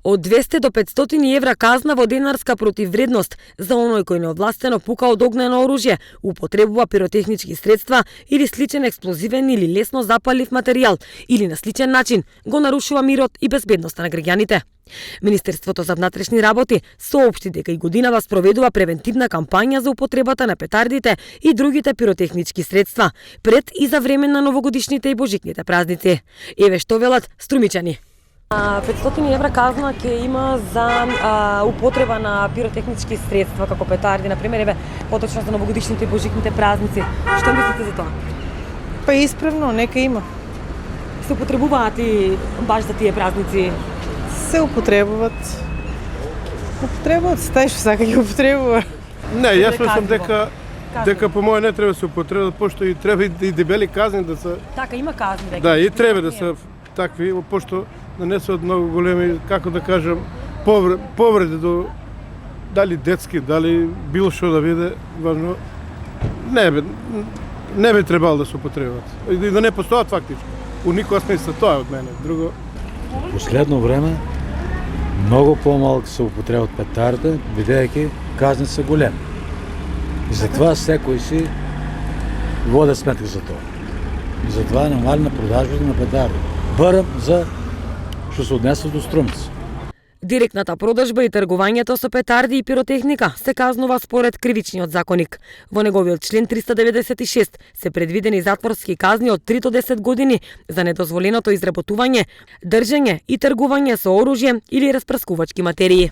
Од 200 до 500 евра казна во денарска противвредност за оној кој неовластено пука од огнено оружје, употребува пиротехнички средства или сличен експлозивен или лесно запалив материјал, или на сличен начин го нарушува мирот и безбедноста на граѓаните. Министерството за внатрешни работи соопшти дека и годинава спроведува превентивна кампања за употребата на петардите и другите пиротехнички средства пред и за време на новогодишните и божичните празници. Еве што велат струмичани. 500 евра казна ќе има за употреба на пиротехнички средства како петарди, например, еве поточно за новогодишните и божичните празници. Што мислите за тоа? Па исправно, нека има. Се употребуваат и баш за тие празници? Се употребуваат. Употребуваат се, тај што сака ги употребува. Не, јас мислам дека по моје не треба да се употребуваат, пошто и треба и дебели казни да се. Така има казни дека. Да, и треба да се такви, пошто нанесуваат многу големи, како да кажам, повреди до дали детски, дали било што да биде, важно не би требало да се употребуваат. И да не постојат фактички. У никоја смисла, тоа е од мене. Друго. Последно време многу помалку се употребуваат петарди, бидејќи казни се големи. И затоа секој си води сметка за тоа. И затоа намали на продажбата на петарди. Барем за што се однесе до струмци. Директната продажба и тргувањето со петарди и пиротехника се казнува според кривичниот законник. Во неговиот член 396 се предвидени затворски казни од 3 до 10 години за недозволеното изработување, држење и тргување со оружје или распрскувачки материи.